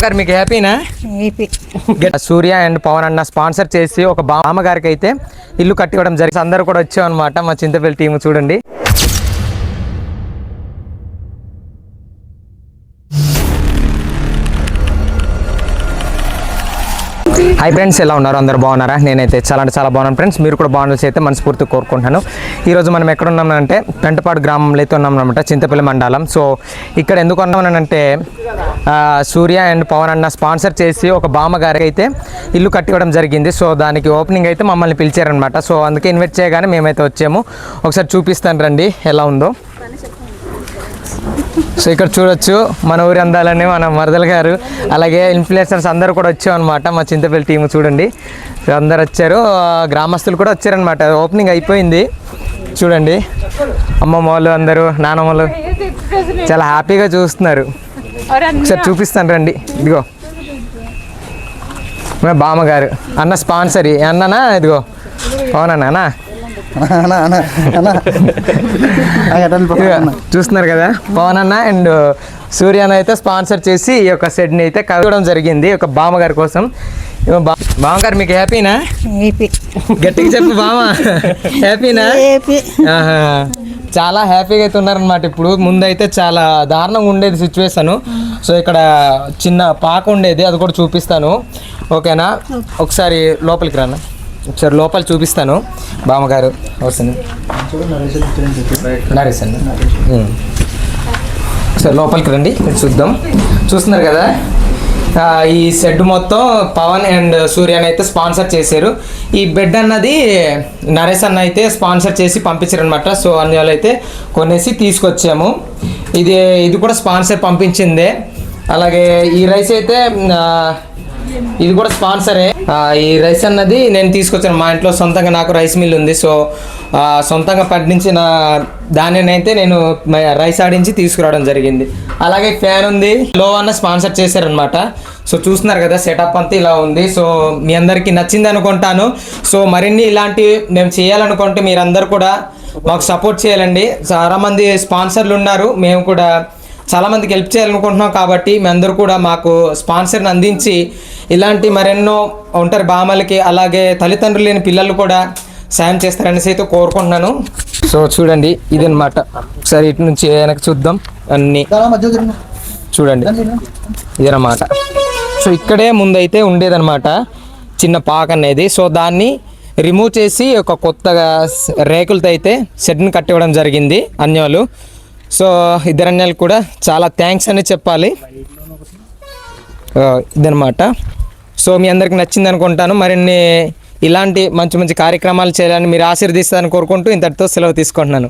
బావగారు మీకు హ్యాపీనా? సూర్య అండ్ పవన్ అన్న స్పాన్సర్ చేసి ఒక బామ్మగారికి అయితే ఇల్లు కట్టివ్వడం జరిగింది. అందరూ కూడా వచ్చాం అనమాట మా చింతపల్లి టీం. చూడండి హై ఫ్రెండ్స్, ఎలా ఉన్నారు? అందరూ బాగున్నారా? నేనైతే చాలా అంటే చాలా బాగున్నాను ఫ్రెండ్స్. మీరు కూడా బాగుండాల్సి అయితే మనస్ఫూర్తిగా కోరుకుంటున్నాను. ఈరోజు మనం ఎక్కడ ఉన్నామంటే పెంటపాడు గ్రామంలో అయితే ఉన్నాం అనమాట, చింతపల్లి మండలం. సో ఇక్కడ ఎందుకు ఉన్నామనంటే సూర్య అండ్ పవన్ అన్న స్పాన్సర్ చేసి ఒక బామ్మగారికి అయితే ఇల్లు కట్టివ్వడం జరిగింది. సో దానికి ఓపెనింగ్ అయితే మమ్మల్ని పిలిచారనమాట. సో అందుకే ఇన్వైట్ చేయగానే మేమైతే వచ్చాము. ఒకసారి చూపిస్తాను రండి ఎలా ఉందో. సో ఇక్కడ చూడొచ్చు మన ఊరి అందాలని మన మరదల గారు, అలాగే ఇన్ఫ్లుయెన్సర్స్ అందరూ కూడా వచ్చాం అనమాట మా చింతపల్లి టీం. చూడండి అందరు వచ్చారు, గ్రామస్తులు కూడా వచ్చారనమాట. ఓపెనింగ్ అయిపోయింది చూడండి. అమ్మమ్మ వాళ్ళు అందరూ, నానమ్మలు చాలా హ్యాపీగా చూస్తున్నారు. ఒకసారి చూపిస్తాను రండి. ఇదిగో మా బామ్మగారు, అన్న స్పాన్సర్ అన్ననా, ఇదిగో అవునన్నా చూస్తున్నారు కదా. పవన్ అన్న అండ్ సూర్య అయితే స్పాన్సర్ చేసి ఈ యొక్క సెట్ని అయితే కట్టడం జరిగింది ఒక బామ్మగారి కోసం. బామ్మగారు మీకు హ్యాపీనా? గట్టిగా చెప్పు బామ్మ, హ్యాపీనా? చాలా హ్యాపీగా అయితే ఉన్నారనమాట. ఇప్పుడు ముందైతే చాలా దారుణంగా ఉండేది సిచ్యువేషను. సో ఇక్కడ చిన్న పాక ఉండేది, అది కూడా చూపిస్తాను ఓకేనా. ఒకసారి లోపలికి రాను, ఒకసారి లోపల చూపిస్తాను. బామ్మగారు వస్తుంది, నరేష్ అండి. ఒకసారి లోపలికి రండి, చూద్దాం. చూస్తున్నారు కదా, ఈ షెడ్ మొత్తం పవన్ అండ్ సూర్యని అయితే స్పాన్సర్ చేశారు. ఈ బెడ్ అన్నది నరేష్ అన్న అయితే స్పాన్సర్ చేసి పంపించారు అనమాట. సో అన్ని అయితే కొనేసి తీసుకొచ్చాము. ఇది కూడా స్పాన్సర్ పంపించిందే. అలాగే ఈ రైస్ అయితే ఇది కూడా స్పాన్సరే. ఈ రైస్ అన్నది నేను తీసుకొచ్చాను. మా ఇంట్లో సొంతంగా నాకు రైస్ మిల్ ఉంది. సో సొంతంగా పండించిన దానిని అయితే నేను రైస్ ఆడించి తీసుకురావడం జరిగింది. అలాగే ఫ్యాన్ ఉంది, లో అన్న స్పాన్సర్ చేశారనమాట. సో చూస్తున్నారు కదా, సెటప్ అంతా ఇలా ఉంది. సో మీ అందరికీ నచ్చింది అనుకుంటాను. సో మరిన్ని ఇలాంటివి మేము చేయాలనుకుంటే మీరందరూ కూడా మాకు సపోర్ట్ చేయాలండి. చాలామంది స్పాన్సర్లు ఉన్నారు, మేము కూడా చాలామందికి హెల్ప్ చేయాలనుకుంటున్నాం. కాబట్టి మీ అందరూ కూడా మాకు స్పాన్సర్ని అందించి ఇలాంటి మరెన్నో ఒంటరి బామ్మలకి, అలాగే తల్లిదండ్రులు లేని పిల్లలు కూడా సాయం చేస్తారనేసి అయితే కోరుకుంటున్నాను. సో చూడండి ఇదనమాట. ఒకసారి ఇటు నుంచి వెనక్కి చూద్దాం. అన్నీ చూడండి ఇదనమాట. సో ఇక్కడే ముందైతే ఉండేదన్నమాట చిన్న పాక అనేది. సో దాన్ని రిమూవ్ చేసి ఒక కొత్తగా రేకులతో అయితే షెడ్ని కట్టివ్వడం జరిగింది అన్యాలు. సో ఇద్దరు అన్యాలు కూడా చాలా థ్యాంక్స్ అని చెప్పాలి. ఇదనమాట. సో మీ అందరికి నచ్చింది అనుకుంటాను. మరిన్ని ఇలాంటి మంచి మంచి కార్యక్రమాలు చేయాలని మీరు ఆశీర్వదిస్తారని కోరుకుంటూ ఇంతటితో సెలవు తీసుకుంటున్నాను.